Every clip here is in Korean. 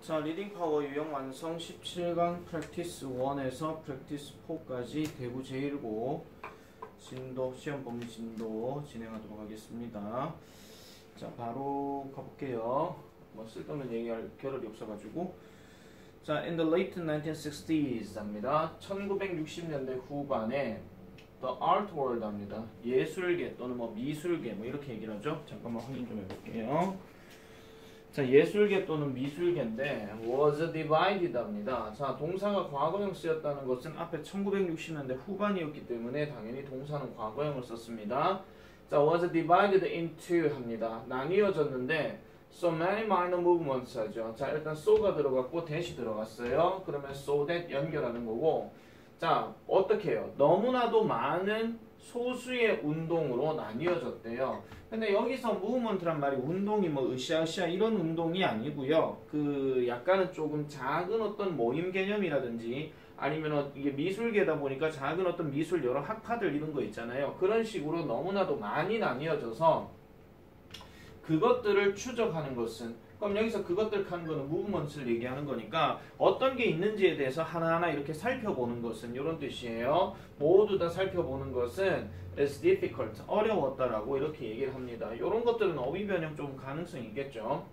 자, 리딩 파워 유형 완성 17강 프랙티스 1에서 프랙티스 4까지 대구 제1고 진도, 시험 범위 진도 진행하도록 하겠습니다. 자, 바로 가볼게요. 뭐 쓸데없는 얘기할 겨를이 없어가지고. 자, in the late 1960s 합니다. 1960년대 후반에 The Art World 합니다. 예술계 또는 뭐 미술계 뭐 이렇게 얘기를 하죠. 잠깐만 확인 좀 해볼게요. 자, 예술계 또는 미술계인데 was divided 합니다. 자, 동사가 과거형 쓰였다는 것은 앞에 1960년대 후반이었기 때문에 당연히 동사는 과거형을 썼습니다. 자, was divided into 합니다. 나뉘어졌는데 so many minor movements 하죠. 자, 일단 so가 들어갔고 that이 들어갔어요. 그러면 so that 연결하는 거고, 자, 어떻게 해요? 너무나도 많은 소수의 운동으로 나뉘어졌대요. 근데 여기서 무브먼트란 말이 운동이 뭐 으쌰으쌰 이런 운동이 아니고요. 그 약간은 조금 작은 어떤 모임 개념이라든지 아니면 이게 미술계다 보니까 작은 어떤 미술 여러 학파들 이런 거 있잖아요. 그런 식으로 너무나도 많이 나뉘어져서 그것들을 추적하는 것은, 그럼 여기서 그것들 하는 거는 무브먼트를 얘기하는 거니까 어떤 게 있는지에 대해서 하나하나 이렇게 살펴보는 것은 이런 뜻이에요. 모두 다 살펴보는 것은 is difficult, 어려웠다라고 이렇게 얘기를 합니다. 이런 것들은 어휘 변형 좀 가능성이 있겠죠.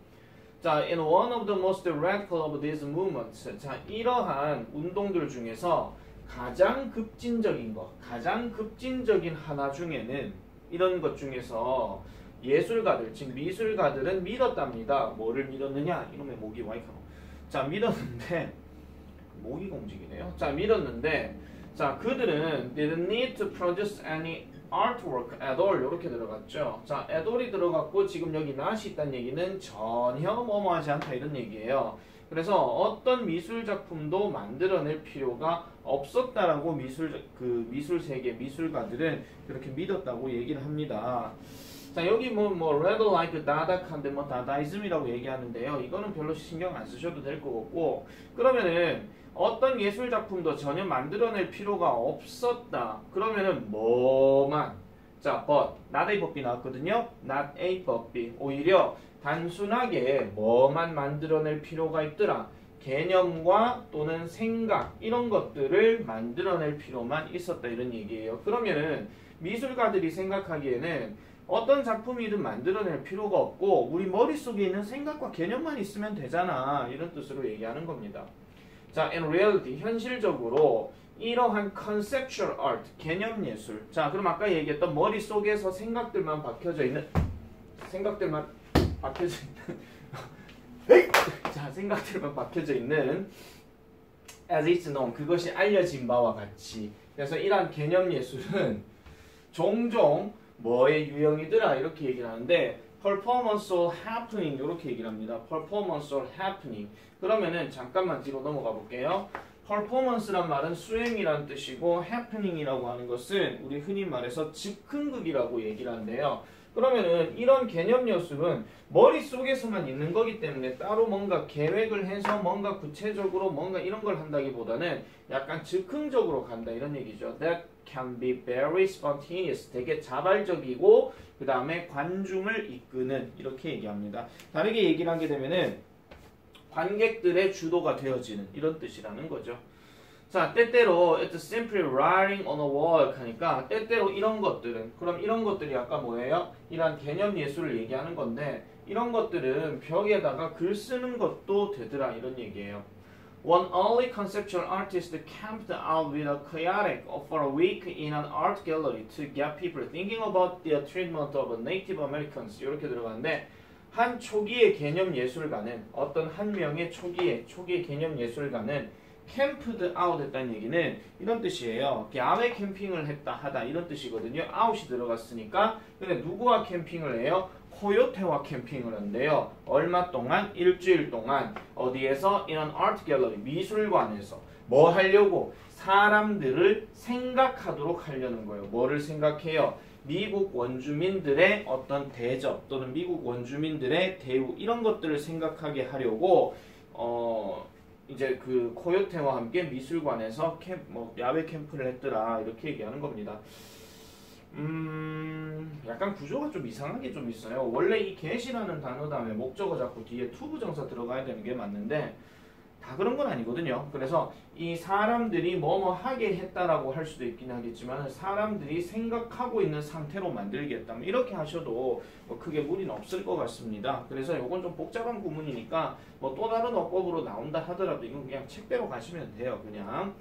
자, in one of the most radical of these movements, 자, 이러한 운동들 중에서 가장 급진적인 거, 가장 급진적인 하나 중에는 이런 것 중에서 예술가들, 즉 미술가들은 믿었답니다. 뭐를 믿었느냐? 이놈의 목이 와이카노. 자, 믿었는데 모기가 움직이네요. 자, 믿었는데, 자, 그들은 didn't need to produce any artwork at all 이렇게 들어갔죠. 자, at all이 들어갔고 지금 여기 not이 있다는 얘기는 전혀 뭐뭐하지 않다 이런 얘기예요. 그래서 어떤 미술 작품도 만들어낼 필요가 없었다라고 미술 세계 미술가들은 그렇게 믿었다고 얘기를 합니다. 자, 여기 뭐 rather like 다다한데 뭐 다다이즘이라고 얘기하는데요. 이거는 별로 신경 안 쓰셔도 될 것 같고, 그러면은 어떤 예술 작품도 전혀 만들어낼 필요가 없었다. 그러면은 뭐만, 자, but not a but B 나왔거든요. not a but B. 오히려 단순하게 뭐만 만들어낼 필요가 있더라. 개념과 또는 생각 이런 것들을 만들어낼 필요만 있었다 이런 얘기예요. 그러면은 미술가들이 생각하기에는 어떤 작품이든 만들어낼 필요가 없고 우리 머릿속에 있는 생각과 개념만 있으면 되잖아 이런 뜻으로 얘기하는 겁니다. 자, in reality 현실적으로 이러한 conceptual art 개념 예술, 자, 그럼 아까 얘기했던 머릿속에서 생각들만 박혀져 있는 자, 생각들만 박혀져 있는 as it's known, 그것이 알려진 바와 같이, 그래서 이러한 개념 예술은 종종 뭐의 유형이더라 이렇게 얘기를 하는데 performance or happening 이렇게 얘기를 합니다. performance or happening. 그러면은 잠깐만 뒤로 넘어가 볼게요. performance란 말은 수행이란 뜻이고 happening이라고 하는 것은 우리 흔히 말해서 즉흥극이라고 얘기를 하는데요. 그러면은 이런 개념 예술은 머릿속에서만 있는 거기 때문에 따로 뭔가 계획을 해서 뭔가 구체적으로 뭔가 이런 걸 한다기보다는 약간 즉흥적으로 간다 이런 얘기죠. That can be very spontaneous. 되게 자발적이고 그 다음에 관중을 이끄는 이렇게 얘기합니다. 다르게 얘기를 하게 되면은 관객들의 주도가 되어지는 이런 뜻이라는 거죠. 자, 때때로 it's simply writing on a wall 하니까 때때로 이런 것들은, 그럼 이런 것들이 아까 뭐예요? 이런 개념 예술을 얘기하는 건데 이런 것들은 벽에다가 글 쓰는 것도 되더라 이런 얘기예요. One early conceptual artist camped out with a kayak for a week in an art gallery to get people thinking about the treatment of Native Americans 이렇게 들어가는데, 한 초기의 개념 예술가는, 어떤 한 명의 초기의 개념 예술가는 캠프드 아웃 했다는 얘기는 이런 뜻이에요. 야외 캠핑을 하다 이런 뜻이거든요. 아웃이 들어갔으니까. 근데 누구와 캠핑을 해요? 코요테와 캠핑을 한대요. 얼마 동안? 일주일 동안. 어디에서? 이런 아트 갤러리, 미술관에서. 뭐 하려고? 사람들을 생각하도록 하려는 거예요. 뭐를 생각해요? 미국 원주민들의 어떤 대접 또는 미국 원주민들의 대우 이런 것들을 생각하게 하려고 이제 그 코요테와 함께 미술관에서 야외 캠프를 했더라 이렇게 얘기하는 겁니다. 약간 구조가 좀 이상하게 좀 있어요. 원래 이 get이라는 단어 다음에 목적어 잡고 뒤에 to 부정사 들어가야 되는 게 맞는데 다 그런 건 아니거든요. 그래서 이 사람들이 뭐뭐 하게 했다라고 할 수도 있긴 하겠지만 사람들이 생각하고 있는 상태로 만들겠다. 이렇게 하셔도 뭐 크게 무리는 없을 것 같습니다. 그래서 이건 좀 복잡한 구문이니까 뭐 또 다른 어법으로 나온다 하더라도 이건 그냥 책대로 가시면 돼요. 그냥.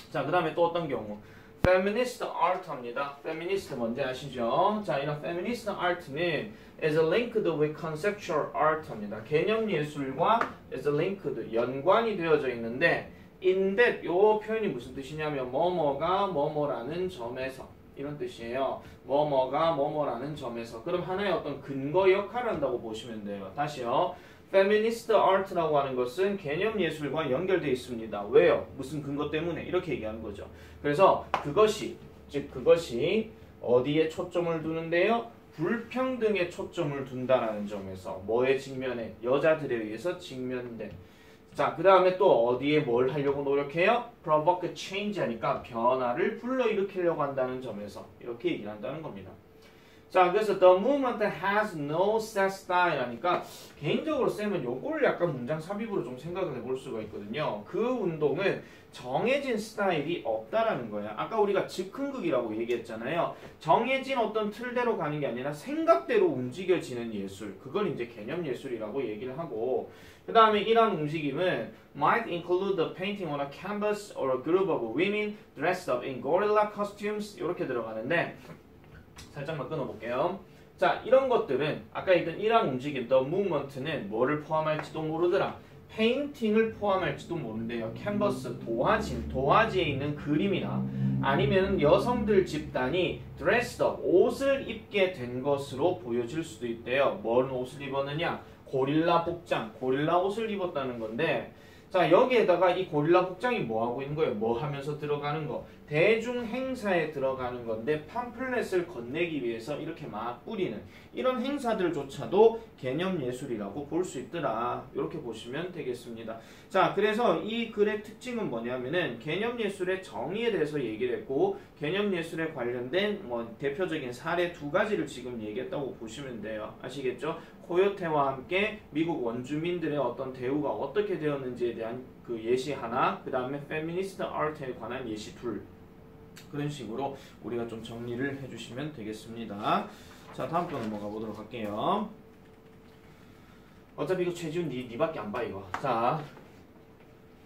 자, 그 다음에 또 어떤 경우? feminist art입니다. feminist 뭔지 아시죠? 자, 이런 feminist art는 is linked with conceptual art입니다. 개념 예술과 is linked 연관이 되어져 있는데 in that 요 표현이 무슨 뜻이냐면 뭐뭐가 뭐뭐라는 점에서 이런 뜻이에요. 뭐뭐가 뭐뭐라는 점에서. 그럼 하나의 어떤 근거 역할을 한다고 보시면 돼요. 다시요. feminist art라고 하는 것은 개념 예술과 연결되어 있습니다. 왜요? 무슨 근거 때문에? 이렇게 얘기하는 거죠. 그래서 그것이 어디에 초점을 두는데요? 불평등에 초점을 둔다라는 점에서 뭐에 직면해? 여자들에 의해서 직면된. 자, 그 다음에 또 어디에 뭘 하려고 노력해요? provoke change 하니까 변화를 불러일으키려고 한다는 점에서 이렇게 얘기를 한다는 겁니다. 자, 그래서 the movement has no set style 하니까 개인적으로 쌤은 요거를 약간 문장 삽입으로 좀 생각을 해볼 수가 있거든요. 그 운동은 정해진 스타일이 없다라는 거예요. 아까 우리가 즉흥극이라고 얘기했잖아요. 정해진 어떤 틀대로 가는 게 아니라 생각대로 움직여지는 예술. 그걸 이제 개념 예술이라고 얘기를 하고 그 다음에 이런 움직임은 might include the painting on a canvas or a group of women dressed up in gorilla costumes 이렇게 들어가는데 살짝만 끊어볼게요. 자, 이런 것들은 아까 얘기했던 이러한 움직임, the movement는 뭐를 포함할지도 모르더라. 페인팅을 포함할지도 모른대요. 캔버스, 도화지에 있는 그림이나 아니면 여성들 집단이 dressed up, 옷을 입게 된 것으로 보여질 수도 있대요. 뭔 옷을 입었느냐? 고릴라 복장, 고릴라 옷을 입었다는 건데 자, 여기에다가 이 고릴라 복장이 뭐 하고 있는 거예요? 뭐 하면서 들어가는 거? 대중 행사에 들어가는 건데 팜플렛을 건네기 위해서 이렇게 막 뿌리는 이런 행사들조차도 개념 예술이라고 볼 수 있더라. 이렇게 보시면 되겠습니다. 자, 그래서 이 글의 특징은 뭐냐면은 개념 예술의 정의에 대해서 얘기를 했고 개념 예술에 관련된 뭐 대표적인 사례 두 가지를 지금 얘기했다고 보시면 돼요. 아시겠죠? 코요테와 함께 미국 원주민들의 어떤 대우가 어떻게 되었는지에 대한 그 예시 하나, 그 다음에 페미니스트 아트에 관한 예시 둘. 그런 식으로 우리가 좀 정리를 해주시면 되겠습니다. 자, 다음 거 넘어가 보도록 할게요. 어차피 이거 최지훈 니밖에 안 봐 이거. 자,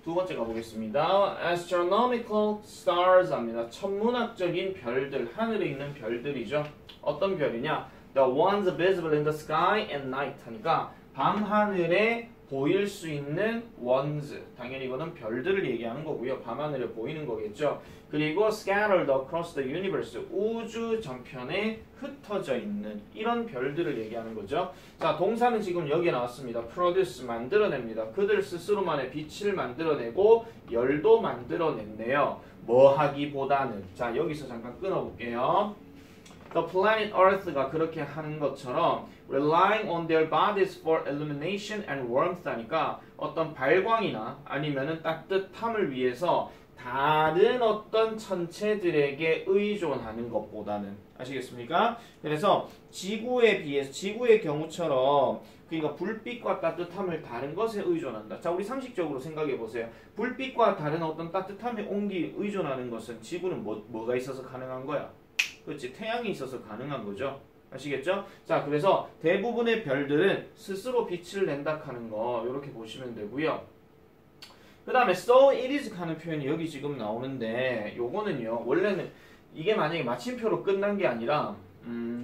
두 번째 가보겠습니다. Astronomical stars 합니다. 천문학적인 별들, 하늘에 있는 별들이죠. 어떤 별이냐? The ones visible in the sky at night 하니까 밤하늘에 보일 수 있는 ones, 당연히 이거는 별들을 얘기하는 거고요. 밤하늘에 보이는 거겠죠. 그리고 scattered across the universe, 우주 전편에 흩어져 있는 이런 별들을 얘기하는 거죠. 자, 동사는 지금 여기에 나왔습니다. produce, 만들어냅니다. 그들 스스로만의 빛을 만들어내고 열도 만들어냈네요. 뭐 하기보다는. 자, 여기서 잠깐 끊어볼게요. The planet Earth가 그렇게 하는 것처럼 relying on their bodies for illumination and warmth 하니까 어떤 발광이나 아니면은 따뜻함을 위해서 다른 어떤 천체들에게 의존하는 것보다는 아시겠습니까? 그래서 지구에 비해서 지구의 경우처럼 그러니까 불빛과 따뜻함을 다른 것에 의존한다. 자, 우리 상식적으로 생각해 보세요. 불빛과 다른 어떤 따뜻함에 의존하는 것은 지구는 뭐가 있어서 가능한 거야? 그렇지, 태양이 있어서 가능한 거죠. 아시겠죠? 자, 그래서 대부분의 별들은 스스로 빛을 낸다 하는 거 이렇게 보시면 되고요. 그 다음에 so it is 하는 표현이 여기 지금 나오는데 요거는요, 원래는 이게 만약에 마침표로 끝난 게 아니라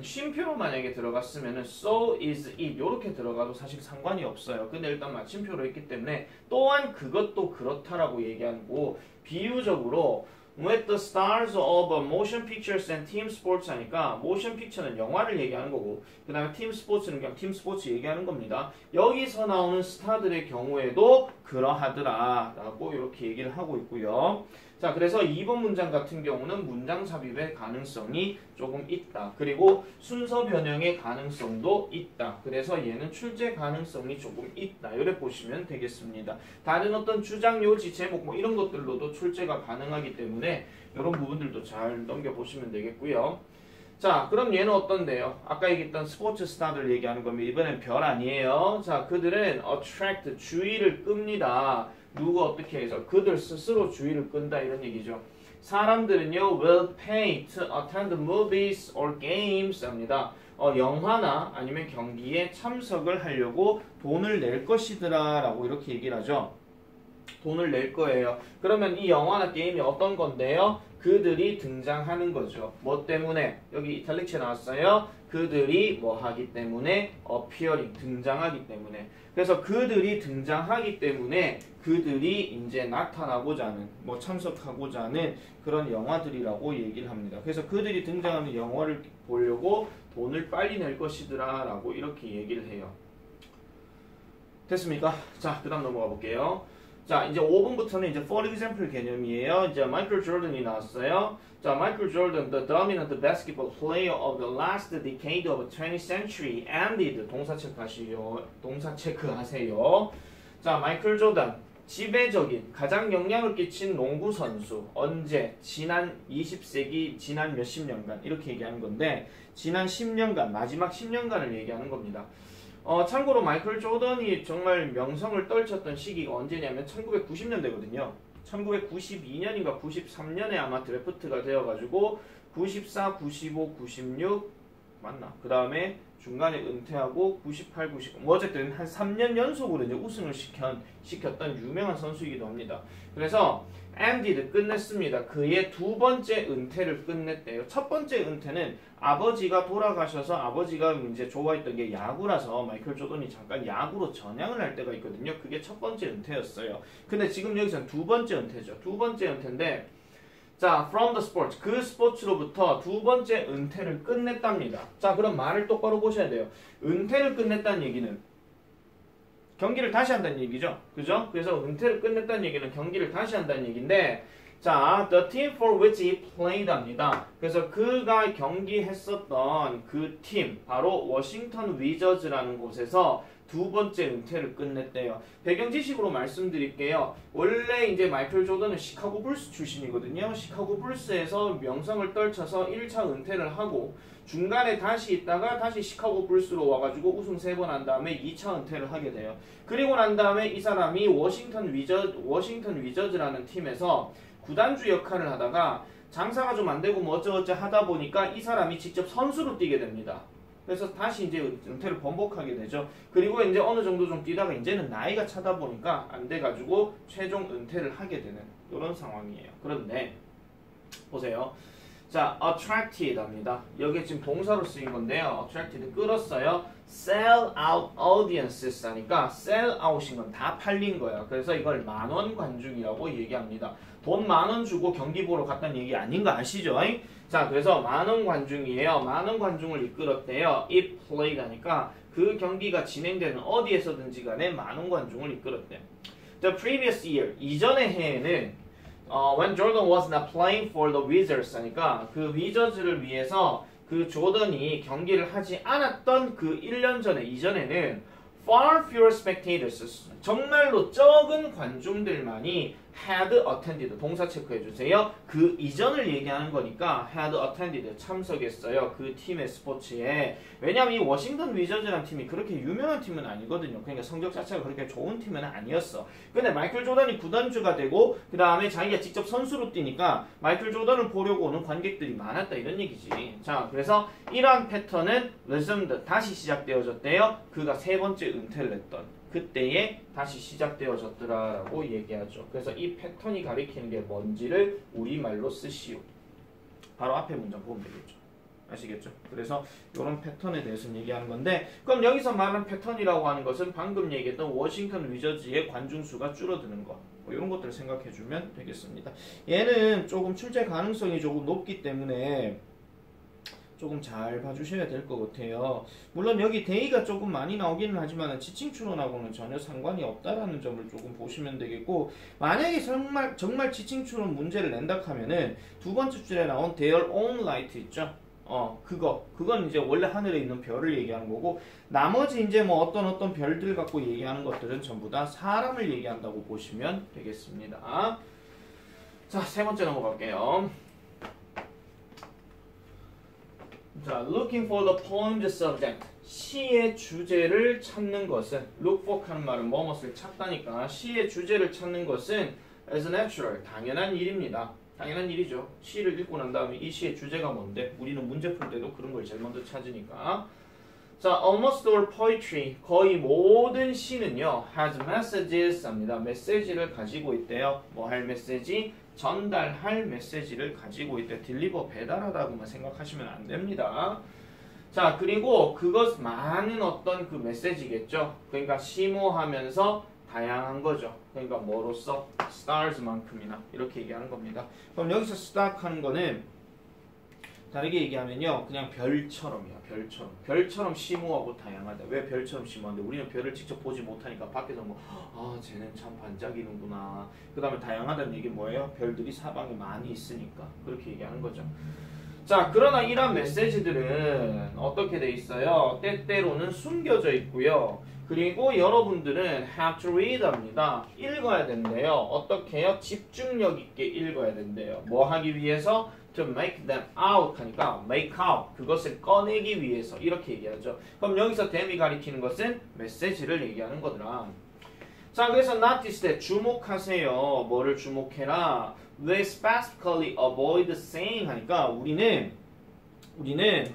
쉼표로 만약에 들어갔으면은 so is it 이렇게 들어가도 사실 상관이 없어요. 근데 일단 마침표로 했기 때문에 또한 그것도 그렇다라고 얘기하고 비유적으로 with the stars of motion pictures and team sports 하니까 motion picture는 영화를 얘기하는 거고 그 다음에 team sports는 그냥 팀 스포츠 얘기하는 겁니다. 여기서 나오는 스타들의 경우에도 그러하더라 라고 이렇게 얘기를 하고 있고요. 자, 그래서 2번 문장 같은 경우는 문장 삽입의 가능성이 조금 있다. 그리고 순서 변형의 가능성도 있다. 그래서 얘는 출제 가능성이 조금 있다. 이렇게 보시면 되겠습니다. 다른 어떤 주장, 요지, 제목 뭐 이런 것들로도 출제가 가능하기 때문에 이런 부분들도 잘 넘겨보시면 되겠고요. 자, 그럼 얘는 어떤데요? 아까 얘기했던 스포츠 스타들 얘기하는 겁니다. 이번엔 별 아니에요. 자, 그들은 attract, 주의를 끕니다. 누구 어떻게 해서? 그들 스스로 주의를 끈다 이런 얘기죠. 사람들은요, will pay to attend movies or games 합니다. 영화나 아니면 경기에 참석을 하려고 돈을 낼 것이더라 라고 이렇게 얘기를 하죠. 돈을 낼 거예요. 그러면 이 영화나 게임이 어떤 건데요? 그들이 등장하는 거죠. 뭐 때문에? 여기 이탈릭체 나왔어요. 그들이 뭐 하기 때문에? appearing, 등장하기 때문에. 그래서 그들이 등장하기 때문에 그들이 이제 나타나고자 하는, 뭐 참석하고자 하는 그런 영화들이라고 얘기를 합니다. 그래서 그들이 등장하는 영화를 보려고 돈을 빨리 낼 것이더라 라고 이렇게 얘기를 해요. 됐습니까? 자, 그 다음 넘어가 볼게요. 자, 이제 5번부터는 이제 for example 개념이에요. 이제 마이클 조던이 나왔어요. 자, 마이클 조던, the dominant basketball player of the last decade of the 20th century ended. 동사 체크하세요. 동사 체크하세요. 자, 마이클 조던, 지배적인, 가장 영향을 끼친 농구 선수. 언제? 지난 20세기, 지난 몇십 년간 이렇게 얘기하는 건데 지난 10년간, 마지막 10년간을 얘기하는 겁니다. 참고로 마이클 조던이 정말 명성을 떨쳤던 시기가 언제냐면 1990년대거든요. 1992년인가 93년에 아마 드래프트가 되어가지고 94, 95, 96 맞나? 그 다음에 중간에 은퇴하고 98, 99 뭐 어쨌든 한 3년 연속으로 이제 우승을 시켰던 유명한 선수이기도 합니다. 그래서 ended 끝냈습니다. 그의 두 번째 은퇴를 끝냈대요. 첫 번째 은퇴는 아버지가 돌아가셔서 아버지가 이제 좋아했던 게 야구라서 마이클 조던이 잠깐 야구로 전향을 할 때가 있거든요. 그게 첫 번째 은퇴였어요. 근데 지금 여기서는 두 번째 은퇴죠. 두 번째 은퇴인데 자, from the sport. 그 스포츠로부터 두 번째 은퇴를 끝냈답니다. 자, 그럼 말을 똑바로 보셔야 돼요. 은퇴를 끝냈다는 얘기는 경기를 다시 한다는 얘기죠. 그죠? 그래서 은퇴를 끝냈다는 얘기는 경기를 다시 한다는 얘기인데 자, the team for which he played 합니다. 그래서 그가 경기했었던 그 팀, 바로 워싱턴 위저즈라는 곳에서 두 번째 은퇴를 끝냈대요. 배경 지식으로 말씀드릴게요. 원래 이제 마이클 조던은 시카고 불스 출신이거든요. 시카고 불스에서 명성을 떨쳐서 1차 은퇴를 하고 중간에 다시 있다가 다시 시카고 불스로 와가지고 우승 3번 한 다음에 2차 은퇴를 하게 돼요. 그리고 난 다음에 이 사람이 워싱턴 위저즈라는 팀에서 구단주 역할을 하다가 장사가 좀 안 되고 뭐 어쩌고저쩌 하다 보니까 이 사람이 직접 선수로 뛰게 됩니다. 그래서 다시 이제 은퇴를 번복하게 되죠. 그리고 이제 어느 정도 좀 뛰다가 이제는 나이가 차다 보니까 안 돼가지고 최종 은퇴를 하게 되는 이런 상황이에요. 그런데 보세요. 자, attracted 합니다. 여기 지금 동사로 쓰인 건데요. attracted 끌었어요. sell out audiences 하니까 sell out인 건 다 팔린 거예요. 그래서 이걸 만원 관중이라고 얘기합니다. 돈 10,000원 주고 경기 보러 갔다는 얘기 아닌 거 아시죠? 자, 그래서 만원 관중이에요. 만원 관중을 이끌었대요. it played 하니까 그 경기가 진행되는 어디에서든지 간에 만원 관중을 이끌었대요. The previous year, 이전의 해에는 when Jordan was not playing for the Wizards 하니까 그 위저즈를 위해서 그 조던이 경기를 하지 않았던 그 1년 전에 이전에는 far fewer spectators 정말로 적은 관중들만이 had attended 동사 체크해 주세요. 그 이전을 얘기하는 거니까 had attended 참석했어요. 그 팀의 스포츠에. 왜냐면 이 워싱턴 위저즈라는 팀이 그렇게 유명한 팀은 아니거든요. 그러니까 성적 자체가 그렇게 좋은 팀은 아니었어. 근데 마이클 조던이 구단주가 되고 그 다음에 자기가 직접 선수로 뛰니까 마이클 조던을 보려고 오는 관객들이 많았다 이런 얘기지. 자, 그래서 이러한 패턴은 resumed 다시 시작되어졌대요. 그가 세 번째 은퇴를 했던 그때에 다시 시작되어졌더라라고 얘기하죠. 그래서 이 패턴이 가리키는 게 뭔지를 우리말로 쓰시오. 바로 앞에 문장 보면 되겠죠. 아시겠죠? 그래서 이런 패턴에 대해서 얘기하는 건데 그럼 여기서 말하는 패턴이라고 하는 것은 방금 얘기했던 워싱턴 위저즈의 관중수가 줄어드는 거. 뭐 이런 것들을 생각해 주면 되겠습니다. 얘는 조금 출제 가능성이 조금 높기 때문에 조금 잘 봐주셔야 될 것 같아요. 물론 여기 데이가 조금 많이 나오기는 하지만 지칭 추론하고는 전혀 상관이 없다라는 점을 조금 보시면 되겠고 만약에 정말 지칭 추론 문제를 낸다 하면은 두 번째 줄에 나온 their own light 있죠? 그건 이제 원래 하늘에 있는 별을 얘기하는 거고 나머지 이제 뭐 어떤 별들 갖고 얘기하는 것들은 전부 다 사람을 얘기한다고 보시면 되겠습니다. 자, 세 번째 넘어갈게요. 자, looking for the poem's subject. 시의 주제를 찾는 것은 look for 하는 말은 뭐뭇을 찾다니까 시의 주제를 찾는 것은 as natural, 당연한 일입니다. 당연한 일이죠. 시를 읽고 난 다음에 이 시의 주제가 뭔데? 우리는 문제 풀 때도 그런 걸 제일 먼저 찾으니까. 자, almost all poetry, 거의 모든 시는요, has messages 합니다. 메시지를 가지고 있대요. 뭐 할 메시지? 전달할 메시지를 가지고 있대. deliver, 배달하다고만 생각하시면 안 됩니다. 자, 그리고 그것 많은 어떤 그 메시지겠죠. 그러니까 심오하면서 다양한 거죠. 그러니까 뭐로써? stars만큼이나 이렇게 얘기하는 겁니다. 그럼 여기서 star 하는 거는 다르게 얘기하면요, 그냥 별처럼이야. 별처럼 심오하고 다양하다. 왜 별처럼 심오한데? 우리는 별을 직접 보지 못하니까 밖에서 뭐, 아, 쟤는 참 반짝이는구나. 그 다음에 다양하다는 얘기 뭐예요? 별들이 사방에 많이 있으니까 그렇게 얘기하는 거죠. 자, 그러나 이런 메시지들은 어떻게 돼 있어요? 때때로는 숨겨져 있고요. 그리고 여러분들은 have to read 합니다. 읽어야 된대요. 어떻게 해요? 집중력 있게 읽어야 된대요. 뭐 하기 위해서? To make them out 하니까 make out, 그것을 꺼내기 위해서 이렇게 얘기하죠. 그럼 여기서 them이 가리키는 것은 메시지를 얘기하는 거더라. 자, 그래서 notice that, 주목하세요. 뭐를 주목해라? They specifically avoid saying 하니까 우리는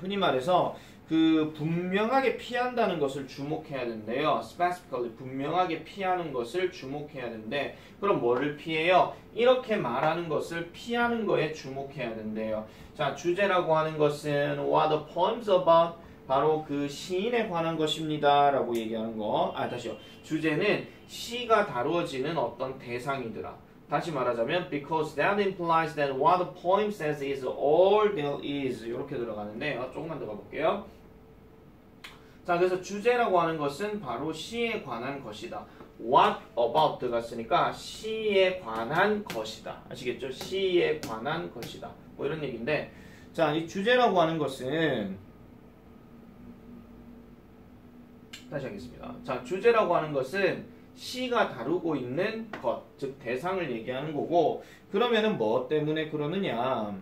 흔히 말해서 그 분명하게 피한다는 것을 주목해야 된대요. specifically, 분명하게 피하는 것을 주목해야 된대. 그럼 뭐를 피해요? 이렇게 말하는 것을 피하는 거에 주목해야 된대요. 자, 주제라고 하는 것은 what the poem's about, 바로 그 시인에 관한 것입니다 라고 얘기하는 거. 다시요. 주제는 시가 다루어지는 어떤 대상이더라. 다시 말하자면 because that implies that what the poem says is all there is, 이렇게 들어가는데 조금만 더 가볼게요. 자, 그래서 주제라고 하는 것은 바로 시에 관한 것이다. What about 들어갔으니까 시에 관한 것이다. 아시겠죠? 시에 관한 것이다. 뭐 이런 얘기인데, 자, 이 주제라고 하는 것은 다시 하겠습니다. 자, 주제라고 하는 것은 시가 다루고 있는 것, 즉 대상을 얘기하는 거고, 그러면은 뭐 때문에 그러느냐?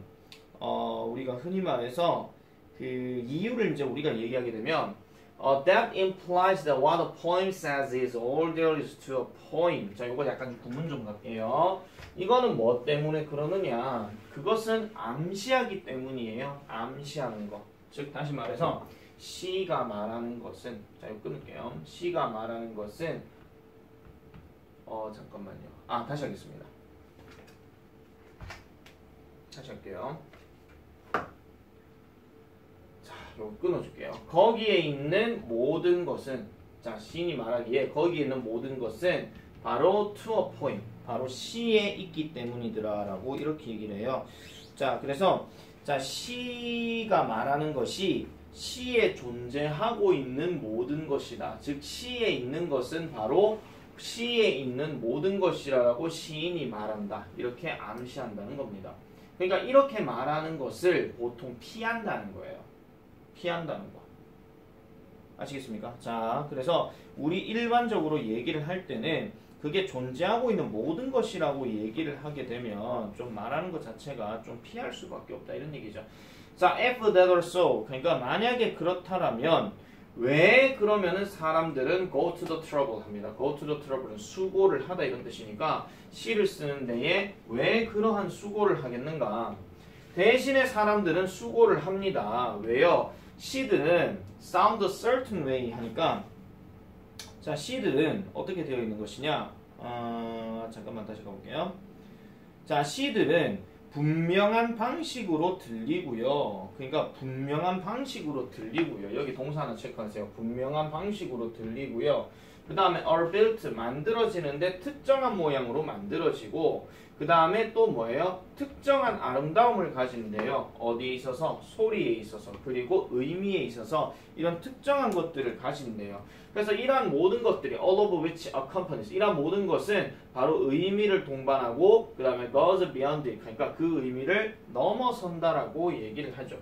우리가 흔히 말해서 그 이유를 이제 우리가 얘기하게 되면 that implies that what the poem says is all there is to a poem. 자, 이거 약간 구문 좀 갈게요. 이거는 뭐 때문에 그러느냐? 그것은 암시하기 때문이에요. 암시하는 거. 즉 다시 말해서 시가 말하는 것은, 자, 이거 끊을게요. 시가 말하는 것은 잠깐만요. 다시 하겠습니다. 다시 할게요. 이거 끊어줄게요. 거기에 있는 모든 것은, 자, 시인이 말하기에 거기에 있는 모든 것은 바로 to a poem, 바로 시에 있기 때문이더라 라고 이렇게 얘기를 해요. 자, 그래서 자, 시가 말하는 것이 시에 존재하고 있는 모든 것이다. 즉 시에 있는 것은 바로 시에 있는 모든 것이라고 시인이 말한다. 이렇게 암시한다는 겁니다. 그러니까 이렇게 말하는 것을 보통 피한다는 거예요. 피한다는 거. 아시겠습니까? 자, 그래서 우리 일반적으로 얘기를 할 때는 그게 존재하고 있는 모든 것이라고 얘기를 하게 되면 좀 말하는 것 자체가 좀 피할 수밖에 없다. 이런 얘기죠. 자, if that or so. 그러니까 만약에 그렇다라면 왜 그러면은 사람들은 go to the trouble 합니다. go to the trouble은 수고를 하다 이런 뜻이니까 시를 쓰는 데에 왜 그러한 수고를 하겠는가? 대신에 사람들은 수고를 합니다. 왜요? 시들은 sound a certain way 하니까, 자, 시들은 어떻게 되어 있는 것이냐? 잠깐만 다시 가볼게요. 자, 시들은 분명한 방식으로 들리고요. 그러니까 분명한 방식으로 들리고요. 여기 동사 하나 체크하세요. 분명한 방식으로 들리고요. 그 다음에 are built, 만들어지는데 특정한 모양으로 만들어지고, 그 다음에 또 뭐예요? 특정한 아름다움을 가진대요. 어디에 있어서? 소리에 있어서, 그리고 의미에 있어서 이런 특정한 것들을 가진대요. 그래서 이러한 모든 것들이 all of which accompanies, 이러한 모든 것은 바로 의미를 동반하고 그 다음에 goes beyond it, 그러니까 그 의미를 넘어선다라고 얘기를 하죠.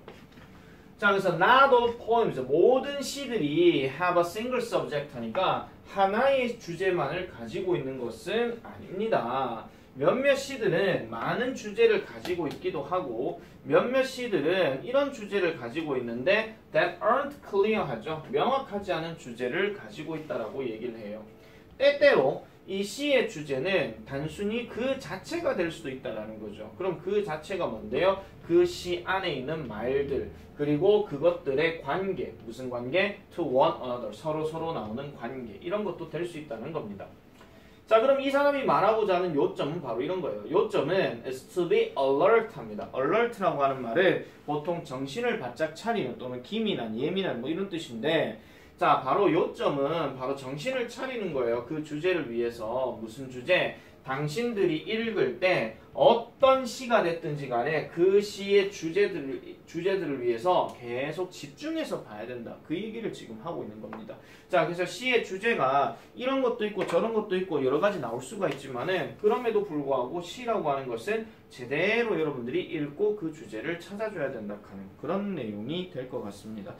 자, 그래서 not all poems, 모든 시들이 have a single subject 하니까 하나의 주제만을 가지고 있는 것은 아닙니다. 몇몇 시들은 많은 주제를 가지고 있기도 하고 몇몇 시들은 이런 주제를 가지고 있는데 that aren't clear 하죠. 명확하지 않은 주제를 가지고 있다라고 얘기를 해요. 때때로 이 시의 주제는 단순히 그 자체가 될 수도 있다라는 거죠. 그럼 그 자체가 뭔데요? 그 시 안에 있는 말들 그리고 그것들의 관계, 무슨 관계? to one another, 서로 나오는 관계 이런 것도 될 수 있다는 겁니다. 자, 그럼 이 사람이 말하고자 하는 요점은 바로 이런 거예요. 요점은 is to be alert 합니다. alert라고 하는 말은 보통 정신을 바짝 차리는 또는 기민한, 예민한 뭐 이런 뜻인데 자, 바로 요점은 바로 정신을 차리는 거예요. 그 주제를 위해서. 무슨 주제? 당신들이 읽을 때 어떤 시가 됐든지 간에 그 시의 주제들을 위해서 계속 집중해서 봐야 된다. 그 얘기를 지금 하고 있는 겁니다. 자, 그래서 시의 주제가 이런 것도 있고 저런 것도 있고 여러 가지 나올 수가 있지만은 그럼에도 불구하고 시라고 하는 것은 제대로 여러분들이 읽고 그 주제를 찾아줘야 된다 하는 그런 내용이 될 것 같습니다.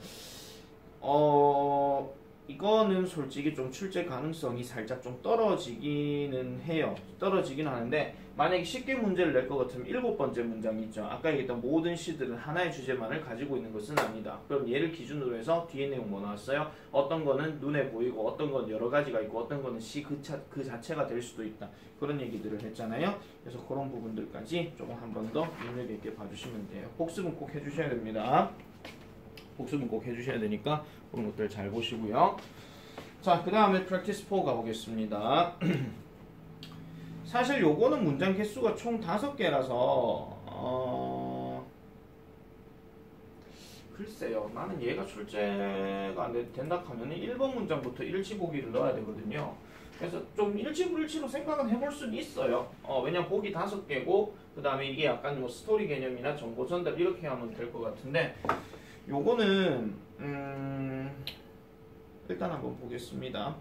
이거는 솔직히 좀 출제 가능성이 살짝 좀 떨어지기는 해요. 떨어지긴 하는데 만약에 쉽게 문제를 낼 것 같으면 7번째 문장이 있죠. 아까 얘기했던 모든 시들은 하나의 주제만을 가지고 있는 것은 아니다. 그럼 얘를 기준으로 해서 뒤에 내용 뭐 나왔어요? 어떤 거는 눈에 보이고 어떤 건 여러 가지가 있고 어떤 거는 시 그 자체가 될 수도 있다. 그런 얘기들을 했잖아요. 그래서 그런 부분들까지 조금 한 번 더 능력 있게 봐주시면 돼요. 복습은 꼭 해주셔야 됩니다. 복습은 꼭 해주셔야 되니까 그런 것들 잘 보시고요. 자, 그 다음에 practice 4 가보겠습니다. 사실 요거는 문장 개수가 총 5개라서 글쎄요. 나는 얘가 출제가 안 된다 하면 1번 문장부터 일치 보기를 넣어야 되거든요. 그래서 좀 일치로 생각은 해볼 수는 있어요. 왜냐면 보기 5개고 그 다음에 이게 약간 뭐 스토리 개념이나 정보 전달 이렇게 하면 될 것 같은데 요거는 일단 한번 보겠습니다.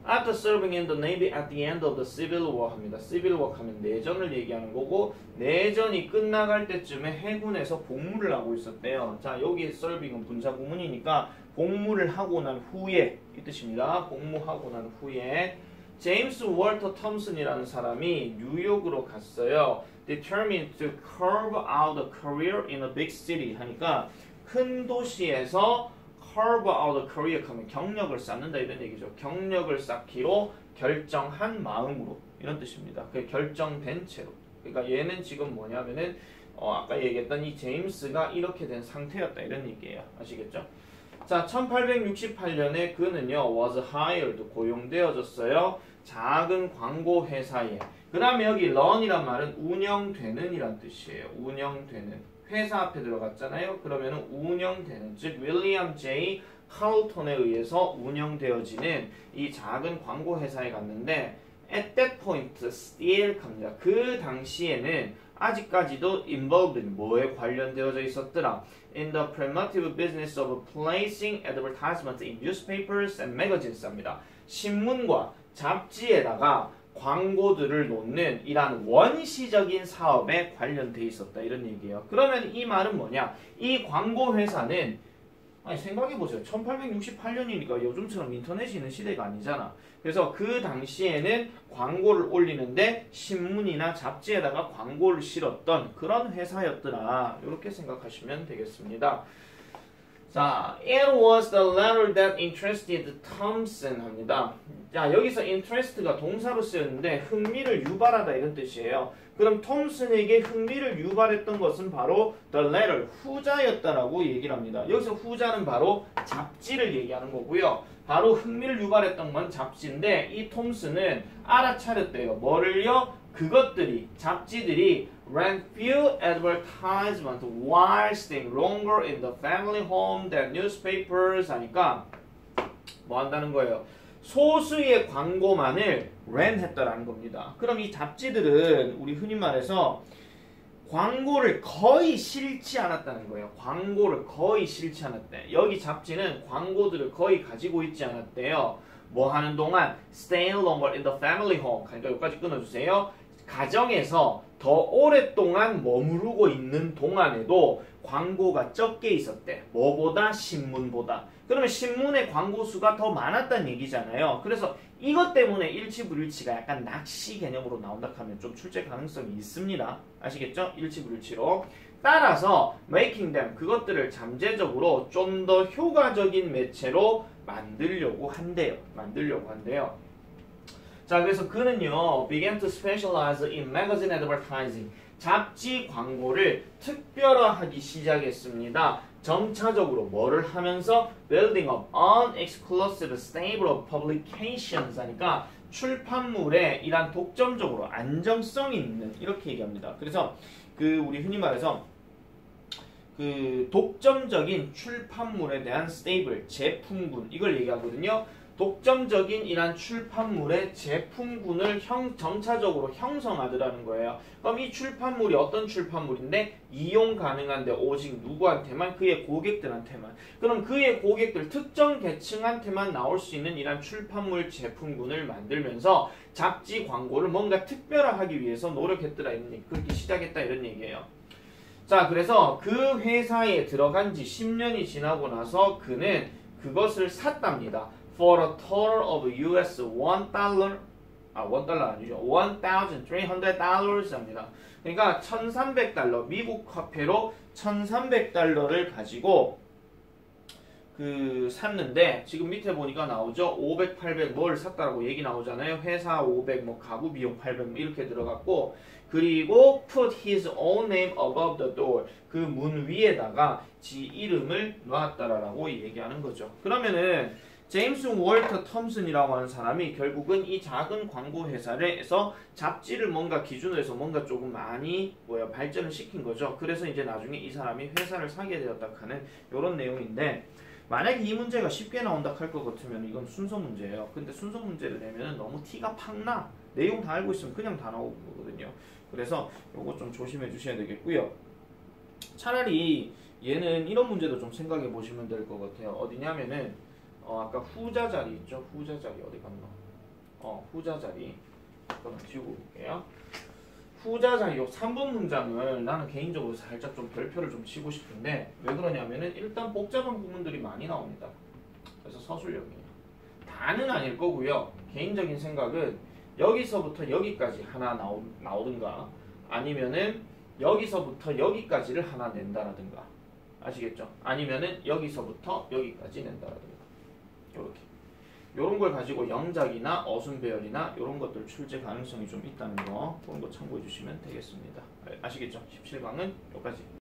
After serving in the Navy at the end of the Civil War 합니다. Civil War 하면 내전을 얘기하는 거고 내전이 끝나갈 때쯤에 해군에서 복무를 하고 있었대요. 자, 여기 serving은 분사 구문이니까 복무를 하고 난 후에 이 뜻입니다. 복무하고 난 후에 제임스 월터 톰슨이라는 사람이 뉴욕으로 갔어요. Determined to carve out a career in a big city 하니까 큰 도시에서 carve out a career 하면 경력을 쌓는다 이런 얘기죠. 경력을 쌓기로 결정한 마음으로 이런 뜻입니다. 그 결정된 채로. 그러니까 얘는 지금 뭐냐면은 아까 얘기했던 이 제임스가 이렇게 된 상태였다 이런 얘기예요. 아시겠죠? 자, 1868년에 그는요 was hired 고용되어졌어요. 작은 광고 회사에. 그 다음에 여기 run이란 말은 운영되는 이란 뜻이에요. 운영되는. 회사 앞에 들어갔잖아요. 그러면 운영되는, 즉 윌리엄 J. 칼턴에 의해서 운영되어지는 이 작은 광고 회사에 갔는데 at that point still 갑니다. 그 당시에는 아직까지도 involved in 뭐에 관련되어져 있었더라. in the primitive business of placing advertisements in newspapers and magazines 합니다. 신문과 잡지에다가 광고들을 놓는 이란 원시적인 사업에 관련돼 있었다 이런 얘기예요. 그러면 이 말은 뭐냐? 이 광고 회사는 아니 생각해보세요. 1868년이니까 요즘처럼 인터넷이 있는 시대가 아니잖아. 그래서 그 당시에는 광고를 올리는데 신문이나 잡지에다가 광고를 실었던 그런 회사였더라. 이렇게 생각하시면 되겠습니다. 자, it was the letter that interested Thompson 합니다. 자, 여기서 interest가 동사로 쓰였는데 흥미를 유발하다 이런 뜻이에요. 그럼 톰슨에게 흥미를 유발했던 것은 바로 the letter, 후자였다라고 얘기를 합니다. 여기서 후자는 바로 잡지를 얘기하는 거고요. 바로 흥미를 유발했던 건 잡지인데 이 톰슨은 알아차렸대요. 뭐를요? 그것들이, 잡지들이 ran few advertisements while staying longer in the family home than newspapers 하니까 뭐 한다는 거예요? 소수의 광고만을 ran 했다라는 겁니다. 그럼 이 잡지들은 우리 흔히 말해서 광고를 거의 실지 않았다는 거예요. 광고를 거의 실지 않았대. 여기 잡지는 광고들을 거의 가지고 있지 않았대요. 뭐 하는 동안 stay longer in the family home. 그러니까 여기까지 끊어주세요. 가정에서 더 오랫동안 머무르고 있는 동안에도 광고가 적게 있었대. 뭐보다? 신문보다. 그러면 신문의 광고 수가 더 많았다는 얘기잖아요. 그래서 이것 때문에 일치불일치가 약간 낚시 개념으로 나온다 하면 좀 출제 가능성이 있습니다. 아시겠죠? 일치불일치로. 따라서 making them, 그것들을 잠재적으로 좀 더 효과적인 매체로 만들려고 한대요. 자, 그래서 그는요, began to specialize in magazine advertising. 잡지 광고를 특별화하기 시작했습니다. 점차적으로 뭐를 하면서 building up unexclusive stable of publications 하니까 출판물에 이란 독점적으로 안정성이 있는, 이렇게 얘기합니다. 그래서 그 우리 흔히 말해서 그 독점적인 출판물에 대한 stable, 제품군, 이걸 얘기하거든요. 독점적인 이란 출판물의 제품군을 점차적으로 형성하더라는 거예요. 그럼 이 출판물이 어떤 출판물인데 이용 가능한데 오직 누구한테만? 그의 고객들한테만. 그럼 그의 고객들 특정 계층한테만 나올 수 있는 이란 출판물 제품군을 만들면서 잡지 광고를 뭔가 특별화하기 위해서 노력했더라 이런 얘기. 그렇게 시작했다 이런 얘기예요. 자, 그래서 그 회사에 들어간 지 10년이 지나고 나서 그는 그것을 샀답니다. For a total of US $1, $1 아니죠. $1,300 합니다. 그러니까 1,300달러, 미국 화폐로 1,300달러를 가지고 그 샀는데 지금 밑에 보니까 나오죠. 500, 800 뭘 샀다라고 얘기 나오잖아요. 회사 500, 뭐 가구 비용 800 뭐 이렇게 들어갔고 그리고 put his own name above the door. 그 문 위에다가 지 이름을 놨다라고 얘기하는 거죠. 그러면은 제임스 월터 톰슨이라고 하는 사람이 결국은 이 작은 광고 회사에서 잡지를 뭔가 기준으로 해서 뭔가 조금 많이 발전을 시킨 거죠. 그래서 이제 나중에 이 사람이 회사를 사게 되었다 하는 이런 내용인데 만약에 이 문제가 쉽게 나온다 할 것 같으면 이건 순서 문제예요. 근데 순서 문제를 내면 너무 티가 팍 나. 내용 다 알고 있으면 그냥 다 나오거든요. 그래서 요거 좀 조심해 주셔야 되겠고요. 차라리 얘는 이런 문제도 좀 생각해 보시면 될 것 같아요. 어디냐면은 아까 후자 자리 있죠? 후자 자리 어디 갔나? 후자 자리 잠깐만 지우고 볼게요. 후자 자리 요 3번 문장을 나는 개인적으로 살짝 좀 별표를 좀 치고 싶은데 왜 그러냐면은 일단 복잡한 부분들이 많이 나옵니다. 그래서 서술형이에요. 다는 아닐 거고요. 개인적인 생각은 여기서부터 여기까지 하나 나오든가 아니면은 여기서부터 여기까지를 하나 낸다라든가 아시겠죠? 아니면은 여기서부터 여기까지 낸다라든가 이렇게 요런 걸 가지고 영작이나 어순배열이나 요런 것들 출제 가능성이 좀 있다는 거 그런 거 참고해 주시면 되겠습니다. 아시겠죠? 17강은 여기까지.